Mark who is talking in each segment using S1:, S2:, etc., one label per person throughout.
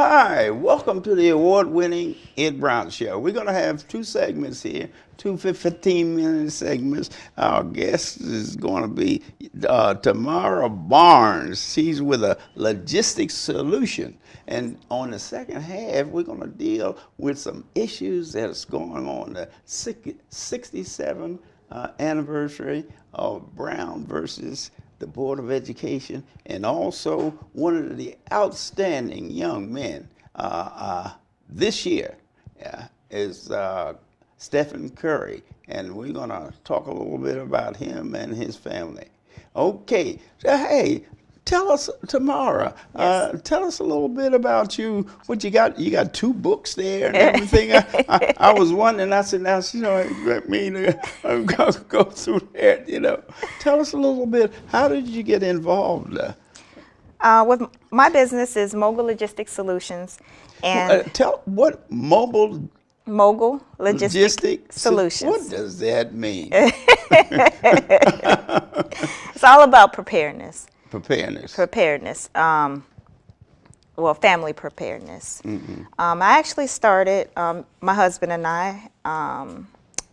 S1: Hi, welcome to the award-winning Ed Brown Show. We're going to have two segments here, two 15-minute segments. Our guest is going to be Tamara Barnes. She's with a logistics solution. And on the second half, we're going to deal with some issues that's going on, the 67th anniversary of Brown versus the Board of Education, and also one of the outstanding young men this year is Stephen Curry, and we're going to talk a little bit about him and his family. Okay, so hey, tell us, Tamara, tell us a little bit about you, what you got. You got two books there and everything. I was wondering, I said, now, let me go through that, Tell us a little bit, how did you get involved?
S2: With my business is Mogul Logistic Solutions. And
S1: tell what Mogul
S2: Logistic Solutions.
S1: What does that mean?
S2: It's all about preparedness.
S1: Preparedness.
S2: Family preparedness.
S1: Mm-hmm.
S2: I actually started, my husband and I,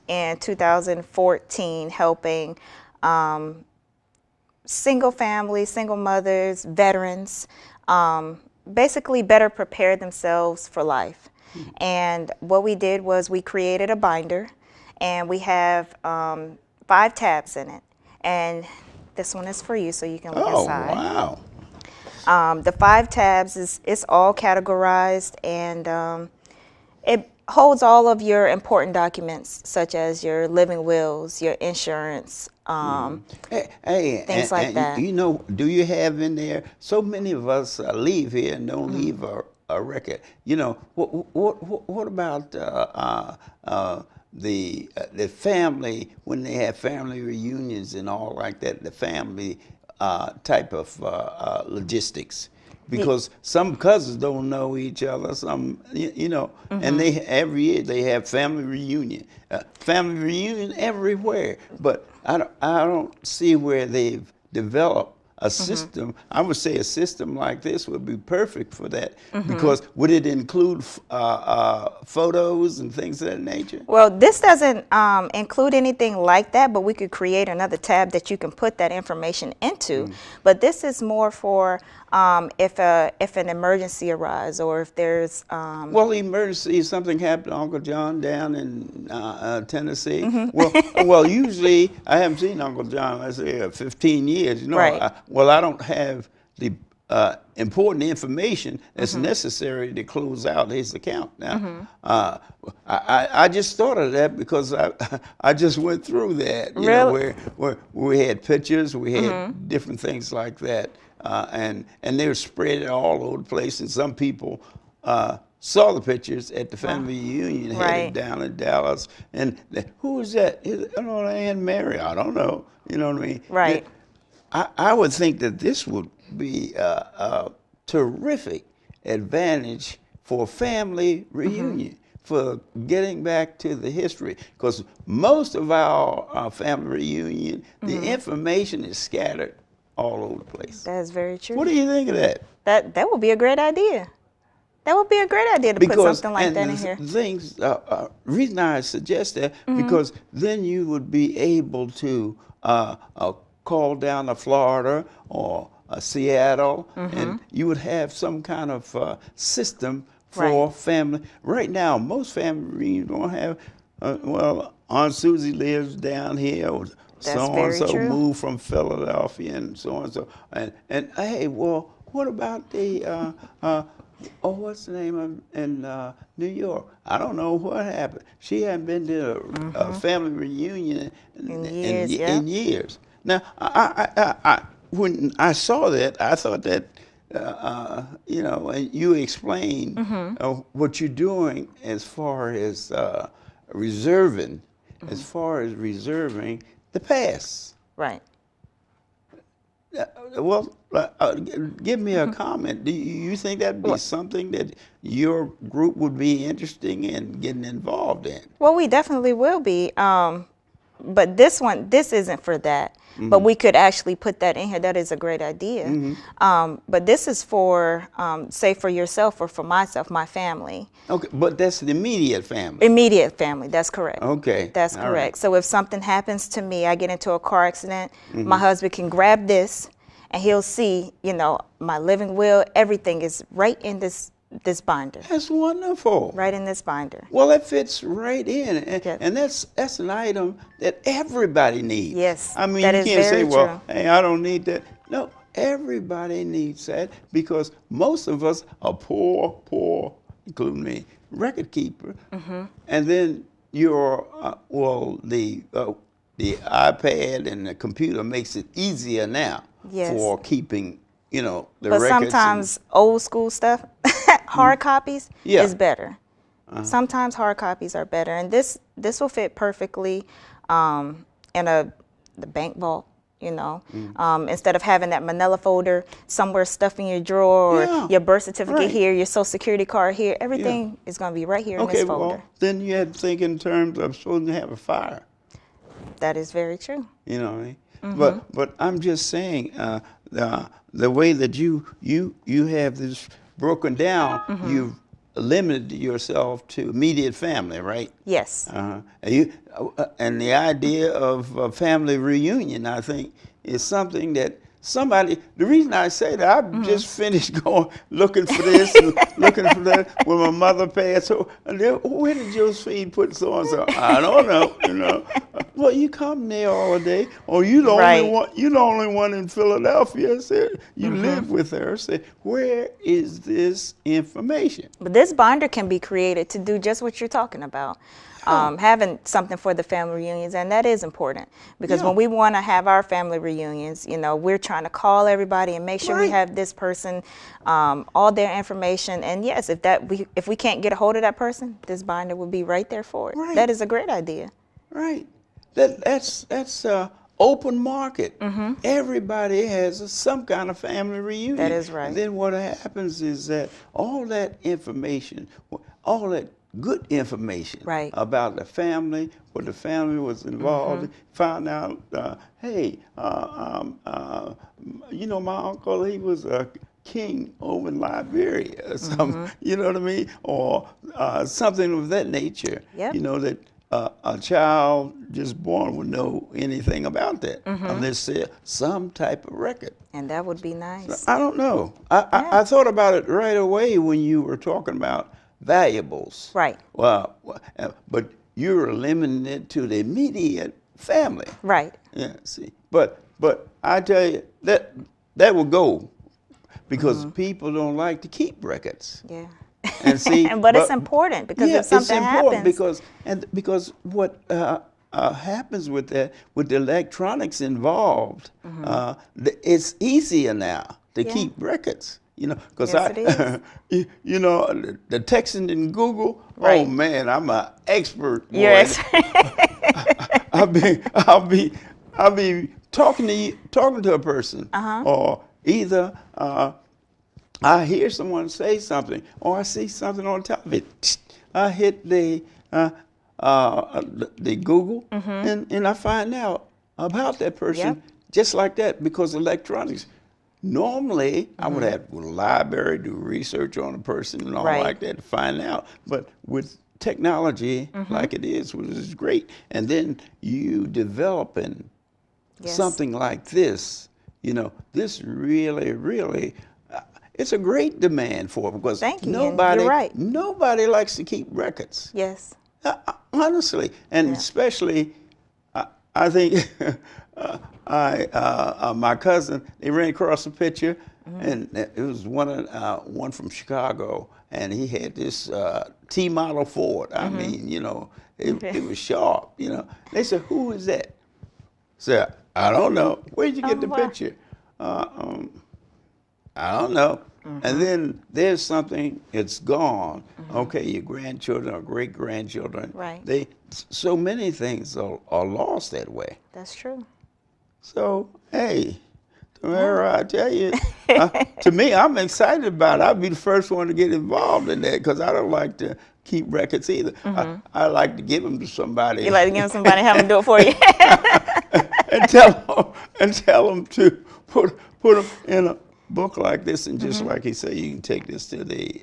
S2: in 2014, helping single families, single mothers, veterans, basically better prepare themselves for life. Mm-hmm. And what we did was we created a binder, and we have 5 tabs in it. And this one is for you, so you can look inside.
S1: Oh, wow.
S2: The 5 tabs it's all categorized, and it holds all of your important documents, such as your living wills, your insurance, things like that.
S1: Do you have in there? So many of us leave here and don't leave a record. What about the family, when they have family reunions and all like that, the family type of logistics, because some cousins don't know each other, some and they every year they have family reunion everywhere, but I don't see where they've developed a system. I would say a system like this would be perfect for that, because would it include photos and things of that nature?
S2: Well, this doesn't include anything like that, but we could create another tab that you can put that information into. But this is more for if an emergency arises, or if there's
S1: well, emergency, something happened to Uncle John down in Tennessee. Well, usually I haven't seen Uncle John, let's say, 15 years.
S2: Right.
S1: I don't have the important information that's necessary to close out his account. Now, I just thought of that because I just went through that.
S2: Really?
S1: Where we had pictures, we had different things like that, and they were spread all over the place. And some people saw the pictures at the family reunion headed down in Dallas, and who is that? Aunt Mary. I don't know. You know what I mean?
S2: Right.
S1: I would think that this would be a terrific advantage for family reunion, for getting back to the history, because most of our family reunion, the information is scattered all over the place.
S2: That is very true.
S1: What do you think of that?
S2: That would be a great idea. That would be a great idea to put something like that in here.
S1: Reason I suggest that, because then you would be able to call down to Florida or Seattle, and you would have some kind of system for family. Right now, most family reunions don't have, Aunt Susie lives down here, or so-and-so moved from Philadelphia, and so-and-so. And hey, well, what about the, what's the name of in New York? I don't know what happened. She hadn't been to a family reunion in years. Now, when I saw that, I thought that, and you explained what you're doing as far as reserving the past.
S2: Right.
S1: Give me a comment. Do you think that'd be something that your group would be interested in getting involved in?
S2: Well, we definitely will be. but this isn't for that. But we could actually put that in here. That is a great idea. But this is for, say, for yourself or for myself, my family.
S1: Okay, but that's the immediate family.
S2: Immediate family, that's correct.
S1: Okay.
S2: That's
S1: all
S2: correct.
S1: right.
S2: So if something happens to me, I get into a car accident, my husband can grab this and he'll see, you know, my living will, everything is right in this binder.
S1: That's wonderful.
S2: Right in this binder.
S1: Well, that fits right in, and,
S2: Yep.
S1: and that's an item that everybody needs.
S2: Yes,
S1: I mean,
S2: that
S1: you
S2: is
S1: can't say,
S2: very
S1: well,
S2: true.
S1: hey, I don't need that. No, everybody needs that because most of us are poor, including me, record keeper, and then your the iPad and the computer makes it easier now
S2: Yes.
S1: for keeping, you know, the
S2: But
S1: records.
S2: sometimes old school stuff, hard copies,
S1: Yeah.
S2: is better. Sometimes hard copies are better, and this will fit perfectly in the bank vault. You know, instead of having that manila folder somewhere stuffed in your drawer,
S1: Yeah,
S2: or your birth certificate
S1: right.
S2: here, your social security card here, everything is going to be right here in
S1: Okay,
S2: this folder.
S1: well, then you had to think in terms of supposed to have a fire.
S2: That is very true.
S1: You know what I mean? But I'm just saying the way that you have this broken down, you've limited yourself to immediate family, right?
S2: Yes.
S1: And the idea of a family reunion, I think, is something that somebody. The reason I say that, I've just finished looking for this, and looking for that when my mother passed. So, where did Josephine put so and so? I don't know. You know. Well, you come there all day, or you the
S2: Right.
S1: only one. You the only one in Philadelphia. I said you live with her. I said, where is this information?
S2: But this binder can be created to do just what you're talking about. Having something for the family reunions, and that is important because
S1: Yeah.
S2: when we want to have our family reunions, you know, we're trying to call everybody and make sure we
S1: Right.
S2: have this person, all their information. And yes, if we can't get a hold of that person, this binder will be right there for it.
S1: Right.
S2: That is a great idea.
S1: Right. That's open market. Everybody has some kind of family reunion.
S2: That is right.
S1: And then what happens is that all that information, all that good information
S2: Right.
S1: about the family, what the family was involved in, found out, hey, you know, my uncle, he was a king over in Liberia or something, you know what I mean? Or something of that nature.
S2: Yep.
S1: You know, that a child just born would know anything about that unless there's some type of record.
S2: And that would be nice.
S1: I don't know. I thought about it right away when you were talking about valuables.
S2: Right.
S1: Well, but you're limiting it to the immediate family.
S2: Right.
S1: Yeah. See, but I tell you that will go because people don't like to keep records.
S2: Yeah.
S1: And see,
S2: but it's important because if something
S1: it's important
S2: happens,
S1: because what happens with that, with the electronics involved, it's easier now to
S2: Yeah.
S1: keep records. You know, because
S2: Yes, it is.
S1: you know, the texting in Google. Oh
S2: Right.
S1: man, I'm an expert. Boy.
S2: you're expert.
S1: I'll be talking to a person, or either I hear someone say something, or I see something on television. I hit the Google, and I find out about that person
S2: Yep.
S1: just like that because electronics. Normally, I would have to go to the library, do research on a person and all
S2: Right.
S1: like that to find out. But with technology like it is, which is great, and then you developing
S2: Yes.
S1: something like this, you know, this really, it's a great demand for it because
S2: Thank you, and you're right.
S1: nobody likes to keep records.
S2: Yes.
S1: Honestly, and
S2: Yeah.
S1: especially, I think my cousin, they ran across a picture, and it was one from Chicago, and he had this T model Ford. I mean, you know, it was sharp. You know, they said, "Who is that?" Said, "I don't know. Where'd you get the
S2: wow.
S1: picture?" I don't know. And then there's something, it's gone. Okay, your grandchildren or great grandchildren.
S2: Right.
S1: So many things are lost that way.
S2: That's true.
S1: So, hey, Well, I tell you, to me, I'm excited about it. I'll be the first one to get involved in that because I don't like to keep records either. I like to give them to somebody.
S2: You like to give them somebody, have them do it for you.
S1: and tell them to put them in a book like this, and just like he said, you can take this to the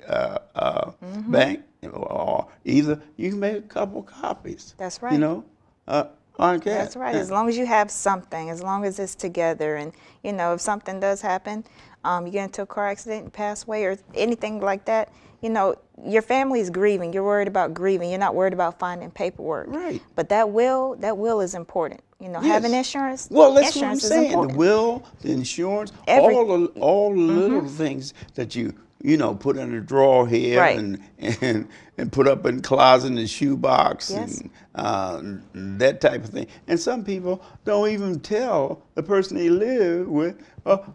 S1: bank, or either you can make a couple copies.
S2: That's right.
S1: You know, on that.
S2: That's right. As long as you have something, as long as it's together, and you know, if something does happen, you get into a car accident and pass away, or anything like that, you know, your family is grieving. You're worried about grieving. You're not worried about finding paperwork.
S1: Right.
S2: But that will is important. You know,
S1: Yes.
S2: having insurance.
S1: Well, that's
S2: insurance
S1: what I'm saying.
S2: important.
S1: The will, the insurance, all the little things that you put in a drawer here,
S2: Right.
S1: and put up in the closet in the shoebox,
S2: Yes.
S1: and that type of thing. And some people don't even tell the person they live with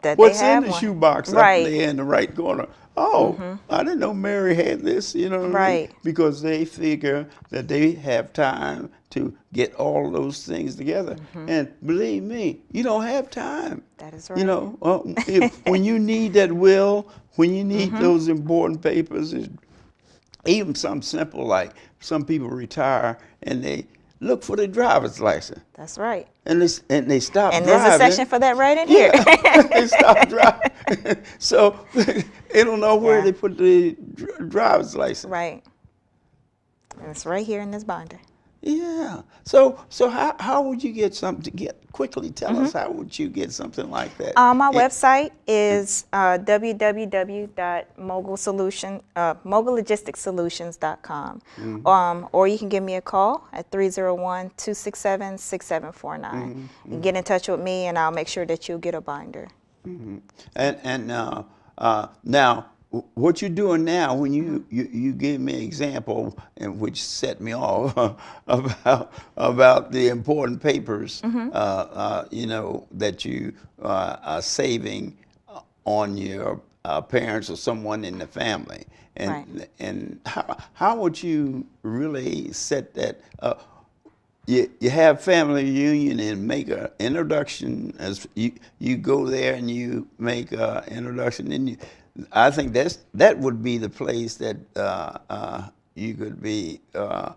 S2: That
S1: what's
S2: they
S1: in
S2: have
S1: the
S2: one.
S1: shoebox
S2: Right.
S1: up there in the right corner. Oh, I didn't know Mary had this, you know what I mean?
S2: Right.
S1: Because they figure that they have time to get all those things together. And believe me, you don't have time.
S2: That is right.
S1: You know, when you need that will, when you need those important papers, even something simple like some people retire and they look for their driver's license.
S2: That's right.
S1: And they stop
S2: And
S1: driving.
S2: there's a section for that right in here.
S1: They stop driving. So they don't know where
S2: Yeah.
S1: they put the driver's license.
S2: Right. And it's right here in this binder.
S1: Yeah. So how would you get something to get quickly? Tell us, how would you get something like that?
S2: My website is www.mogullogisticsolutions.com. Or you can give me a call at 301-267-6749. You can get in touch with me, and I'll make sure that you'll get a binder.
S1: And now, what you're doing now, when you give me an example, and which set me off about the important papers, that you are saving on your parents or someone in the family, and how would you really set that up? You have family reunion and make an introduction. As you go there and you make an introduction, and I think that would be the place that you could be. I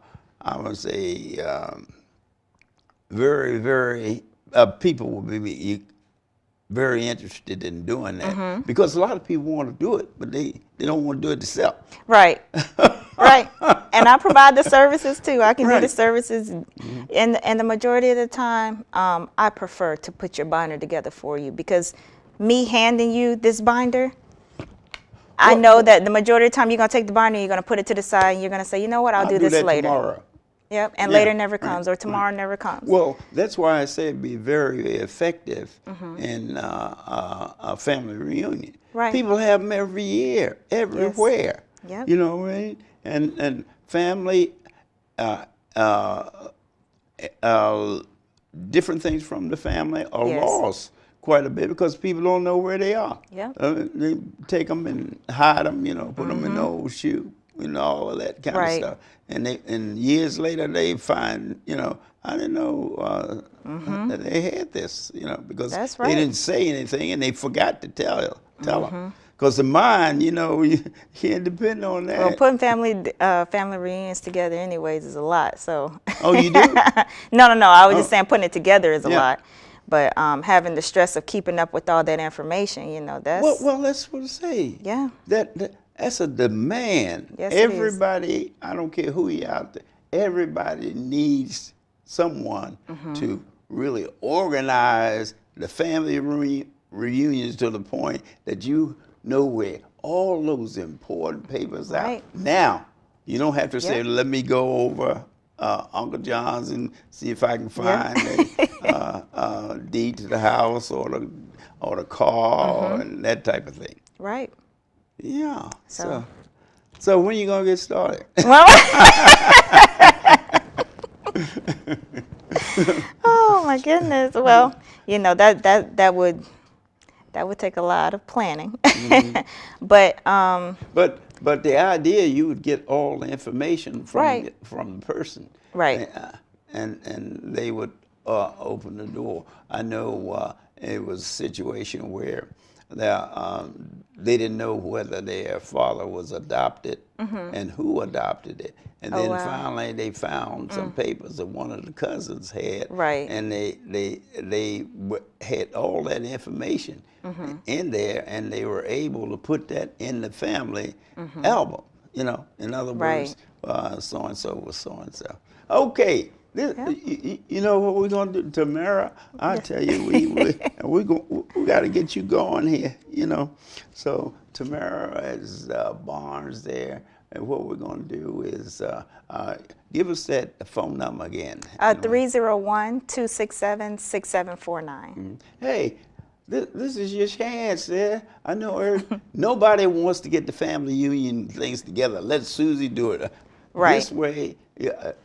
S1: would say very, very people would be very interested in doing that, because a lot of people want to do it, but they don't want to do it themselves.
S2: Right. Right. And I provide the services too. I can do the services. And the majority of the time, I prefer to put your binder together for you, because me handing you this binder, I know that the majority of the time you're going to take the binder, you're going to put it to the side, and you're going to say, you know what, I'll do this
S1: that
S2: later.
S1: Tomorrow.
S2: Yep. And later never comes, or tomorrow never comes.
S1: Well, that's why I say it'd be very effective in a family reunion.
S2: Right.
S1: People have them every year, everywhere.
S2: Yep.
S1: You know what I mean? And family, different things from the family are lost quite a bit because people don't know where they are.
S2: Yeah.
S1: They take them and hide them, put them in the old shoe, all of that kind of stuff. And years later they find, I didn't know that they had this, because they didn't say anything and they forgot to tell them. Because the mind, you can't depend on that.
S2: Well, putting family reunions together anyways is a lot, so.
S1: Oh, you do?
S2: No. I was just saying putting it together is a lot. But having the stress of keeping up with all that information, that's.
S1: Well, that's what I say.
S2: Yeah.
S1: That's a demand.
S2: Yes,
S1: everybody, I don't care who you out there, everybody needs someone to really organize the family reunions to the point that you know where all those important papers are. Now, you don't have to say, let me go over Uncle John's and see if I can find a deed to the house or the car and that type of thing.
S2: Right.
S1: Yeah. So when are you gonna get started?
S2: Well, oh my goodness. Well, that would take a lot of planning. But
S1: the idea, you would get all the information from the person.
S2: Right.
S1: And they would open the door. I know it was a situation where they didn't know whether their father was adopted and who adopted it. And
S2: Oh,
S1: then
S2: wow.
S1: finally they found some papers that one of the cousins had,
S2: Right.
S1: and they had all that information in there, and they were able to put that in the family album. You know, in other words,
S2: Right.
S1: so and so was so and so. Okay.
S2: Yeah.
S1: You know what we're gonna do, Tamara? I
S2: Yes.
S1: tell you, we got to get you going here. You know, so Tamara has Barnes there, and what we're gonna do is give us that phone number again.
S2: 301-267-6749.
S1: Hey, this is your chance there. I know nobody wants to get the family union things together. Let Susie do it.
S2: Right.
S1: This way,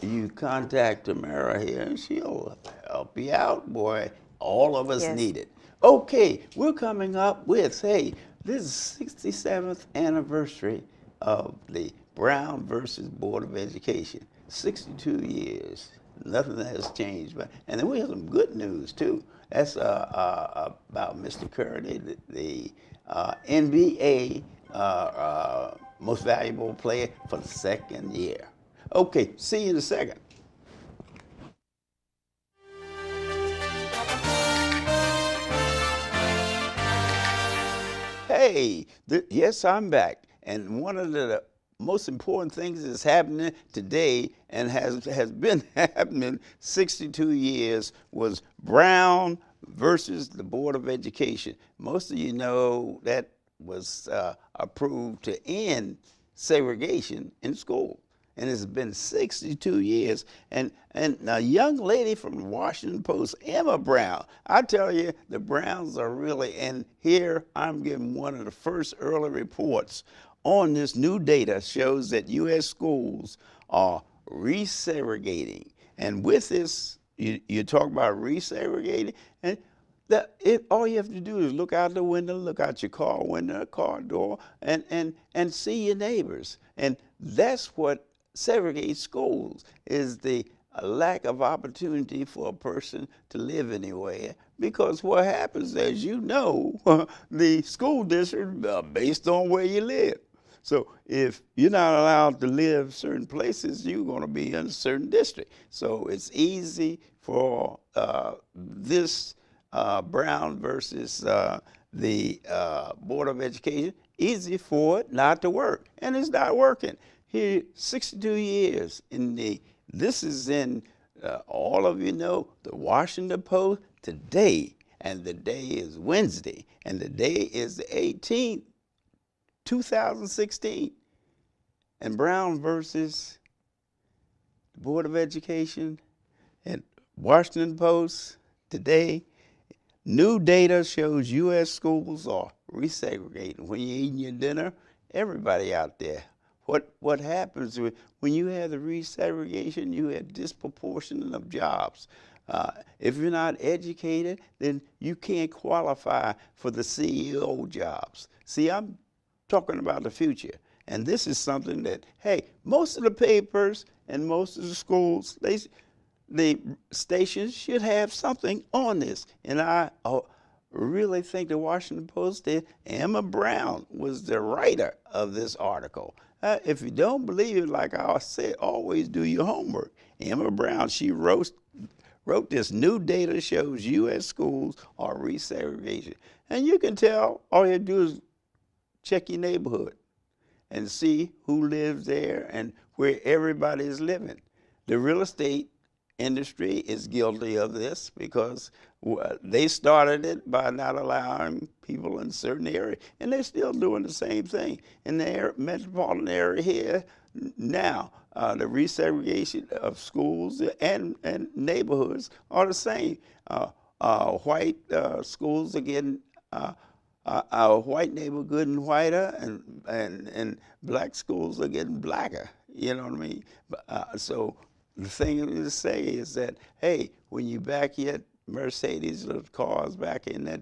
S1: you contact Tamara here, and she'll help you out, boy. All of us
S2: Yes.
S1: need it. Okay, we're coming up with, hey, this is 67th anniversary of the Brown versus Board of Education. 62 years. Nothing has changed. And then we have some good news, too. That's about Mr. Curry, the NBA most valuable player for the second year. Okay, see you in a second. Hey, yes, I'm back. And one of the most important things that's happening today and has been happening 62 years was Brown versus the Board of Education. Most of you know that was approved to end segregation in school. And it's been 62 years. And a young lady from the Washington Post, Emma Brown, I tell you, the Browns are really, and here I'm giving one of the first early reports on this new data shows that U.S. schools are resegregating. And with this, you talk about resegregating, and all you have to do is look out the window, look out your car window, car door, and see your neighbors. And that's what segregates schools, is the lack of opportunity for a person to live anywhere. Because what happens, as you know, the school district based on where you live. So if you're not allowed to live certain places, you're going to be in a certain district. So it's easy for this Brown versus the Board of Education, easy for it not to work. And it's not working. Here, 62 years this is in, all of you know, the Washington Post today, and the day is Wednesday, and the day is the 18th, 2016, and Brown versus the Board of Education and Washington Post today. New data shows U.S. schools are resegregating. When you're eating your dinner, everybody out there. What happens when you have the resegregation, you have disproportionate of jobs. If you're not educated, then you can't qualify for the CEO jobs. See, I'm talking about the future. And this is something that, hey, most of the papers and most of the schools, the stations should have something on this. And I really think the Washington Post did. Emma Brown was the writer of this article. If you don't believe it, like I said, always do your homework. Emma Brown, she wrote this new data shows U.S. schools are resegregation. And you can tell, all you do is check your neighborhood and see who lives there and where everybody is living. The real estate industry is guilty of this because they started it by not allowing people in certain areas, and they're still doing the same thing in the metropolitan area here now. The resegregation of schools and neighborhoods are the same. White schools are getting our white neighborhood getting whiter, and black schools are getting blacker. You know what I mean? So the thing to say is that, hey, when you back your Mercedes or cars back in that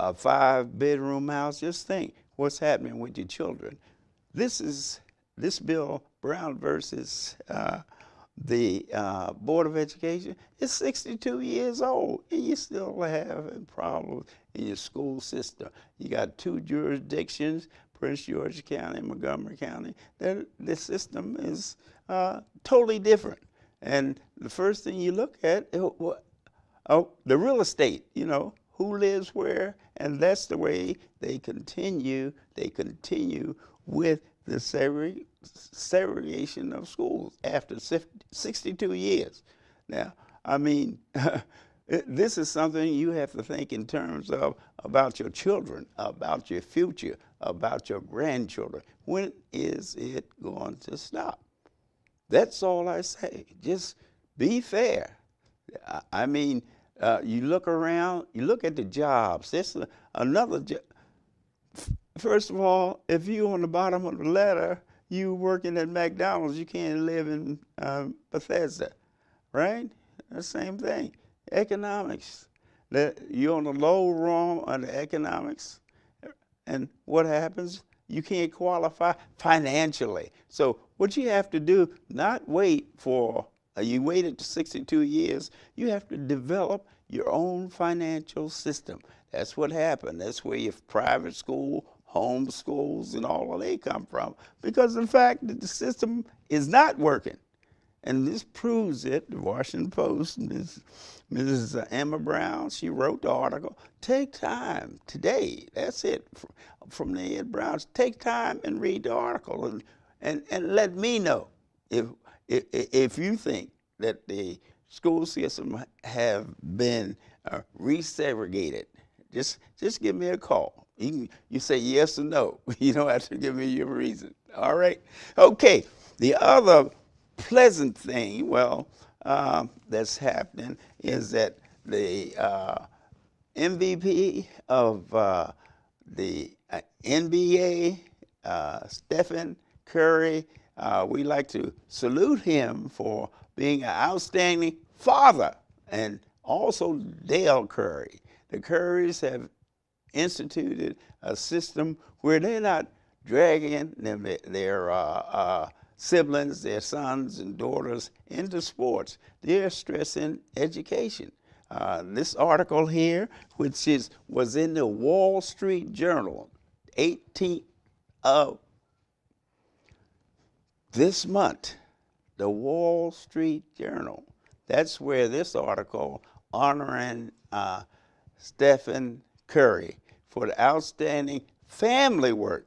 S1: a 5-bedroom house, just think what's happening with your children. This bill, Brown versus the Board of Education is 62 years old, and you still having problems in your school system. You got two jurisdictions, Prince George County and Montgomery County. The system is totally different. And the first thing you look at is the real estate, who lives where, and that's the way they continue with the segregation of schools after 62 years. Now, I mean, this is something you have to think in terms of about your children, about your future, about your grandchildren. When is it going to stop? That's all I say. Just be fair. I mean, you look around, you look at the jobs. This is another job. First of all, if you're on the bottom of the ladder, you working at McDonald's, you can't live in Bethesda, right? The same thing. Economics. You're on the low rung on the economics, and what happens? You can't qualify financially. So what you have to do, not wait for, you waited 62 years, you have to develop your own financial system. That's what happened. That's where your private school, home schools, and all of they come from. Because of the fact that the system is not working. And this proves it. The Washington Post, Mrs. Emma Brown, she wrote the article. Take time today. That's it from the Ed Browns. Take time and read the article and let me know if you think that the school system have been resegregated. Just give me a call. You say yes or no. You don't have to give me your reason. All right? Okay. The other pleasant thing, that's happening is that the MVP of the NBA, Stephen Curry, we like to salute him for being an outstanding father, and also Dale Curry. The Currys have instituted a system where they're not dragging their siblings, their sons and daughters into sports. They're stressing education. This article here, which was in the Wall Street Journal, 18th of this month, the Wall Street Journal. That's where this article honoring Stephen Curry for the outstanding family work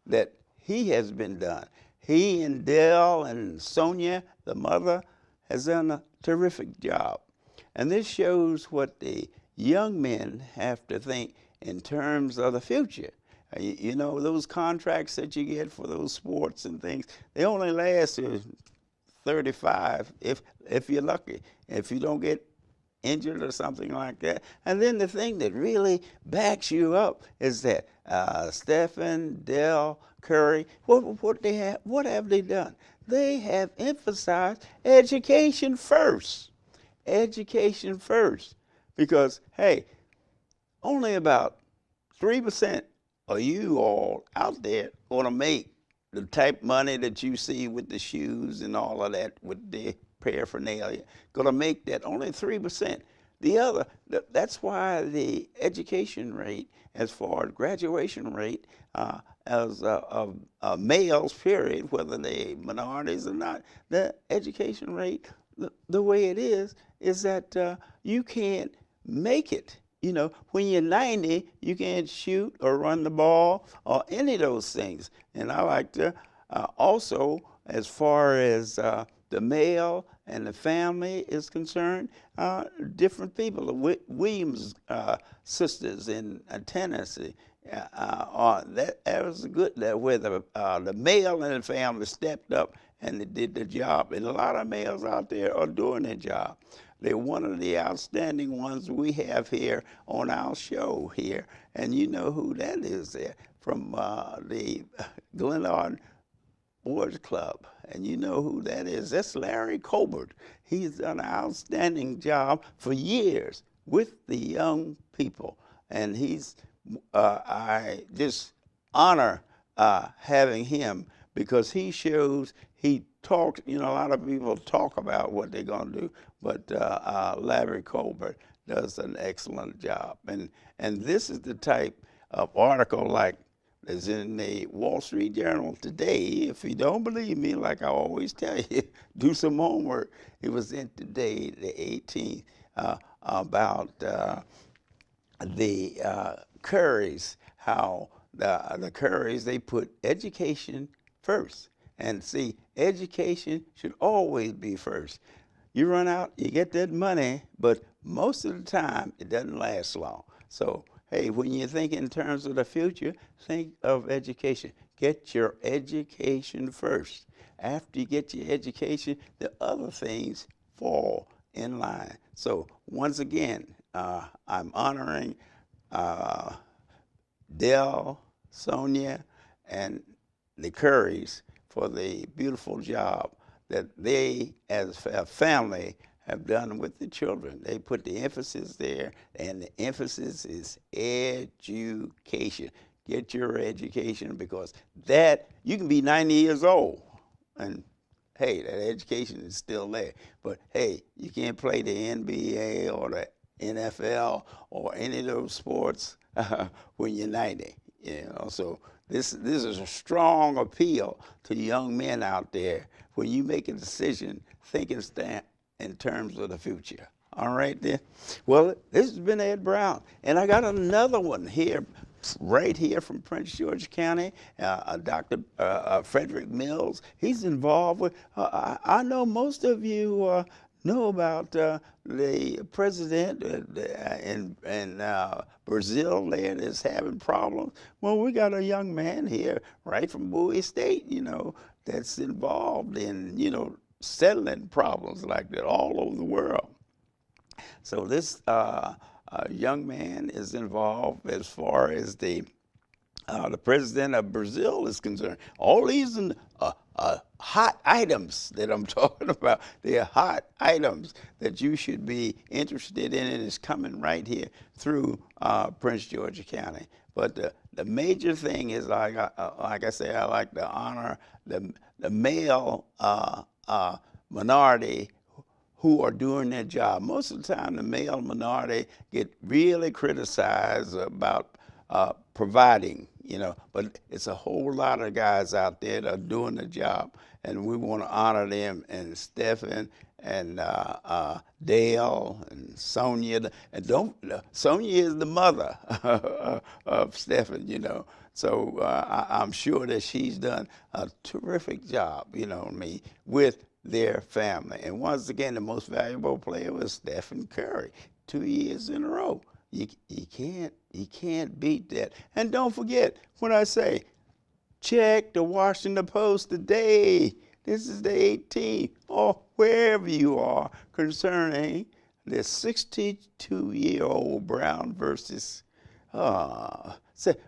S1: that he has been done. He and Dell and Sonia, the mother, has done a terrific job. And this shows what the young men have to think in terms of the future. You know, those contracts that you get for those sports and things, they only last to 35 if you're lucky. If you don't get injured or something like that. And then the thing that really backs you up is that Stephen, Dell, Curry, what have they done? They have emphasized education first. Education first. Because, hey, only about 3% of you all out there going to make the type of money that you see with the shoes and all of that, with the paraphernalia, going to make that only 3%. The other, that's why the education rate, as far as graduation rate, as males, period, whether they minorities or not, the education rate, the way it is that you can't make it. You know, when you're 90, you can't shoot or run the ball or any of those things. And I like to also, as far as the male and the family is concerned, different people. The Williams sisters in Tennessee, that was good. That where the male and the family stepped up and they did the job. And a lot of males out there are doing their job. They're one of the outstanding ones we have here on our show here. And you know who that is there from the Glenard Boys Club. And you know who that is. That's Larry Cobert. He's done an outstanding job for years with the young people. And I just honor having him because he talks, a lot of people talk about what they're going to do, but Larry Cobert does an excellent job. And this is the type of article like is in the Wall Street Journal today. If you don't believe me, like I always tell you, do some homework. It was in today, the 18th, about the Currys, how the Currys, they put education first. And see, education should always be first. You run out, you get that money, but most of the time, it doesn't last long. So, hey, when you think in terms of the future, think of education. Get your education first. After you get your education, the other things fall in line. So, once again, I'm honoring Dell, Sonia, and the Currys for the beautiful job that they, as a family, have done with the children. They put the emphasis there, and the emphasis is education. Get your education, because that, you can be 90 years old, and hey, that education is still there. But hey, you can't play the NBA or the NFL or any of those sports when you're 90. So this is a strong appeal to young men out there. When you make a decision, think and stand in terms of the future. All right, there. Well, this has been Ed Brown, and I got another one here, right here from Prince George County. Dr. Frederick Mills. He's involved with. I know most of you know about the president in Brazil there that's having problems. Well, we got a young man here right from Bowie State, that's involved in, settling problems like that all over the world. So this young man is involved as far as the president of Brazil is concerned. All these hot items that I'm talking about, they're hot items that you should be interested in, and it's coming right here through Prince George County. But the major thing is, like I say, I like to honor the male minority who are doing their job. Most of the time, the male minority get really criticized about providing, but it's a whole lot of guys out there that are doing the job, and we want to honor them. And Stephen and Dale and Sonia, and Sonia is the mother of Stephen, So I'm sure that she's done a terrific job, with their family. And once again, the most valuable player was Stephen Curry, 2 years in a row. You can't beat that. And don't forget when I say, check the Washington Post today. This is the 18th, or wherever you are, concerning the 62-year-old Brown versus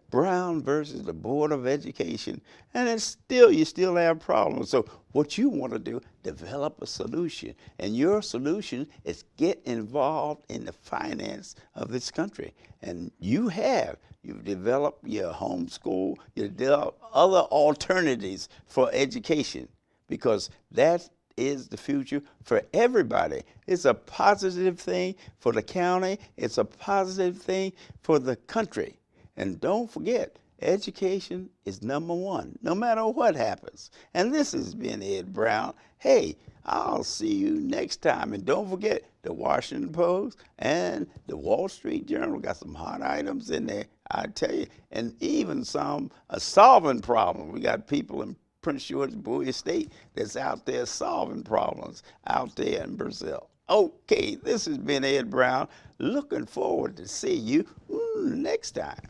S1: Brown versus the Board of Education, and you still have problems. So what you want to do, develop a solution, and your solution is get involved in the finance of this country. And you've developed your homeschool, you've developed other alternatives for education, because that is the future for everybody. It's a positive thing for the county. It's a positive thing for the country. And don't forget, education is number one, no matter what happens. And this has been Ed Brown. Hey, I'll see you next time. And don't forget, the Washington Post and the Wall Street Journal got some hot items in there, I tell you, and even some solving problems. We got people in Prince George, Bowie State that's out there solving problems out there in Brazil. Okay, this has been Ed Brown. Looking forward to see you next time.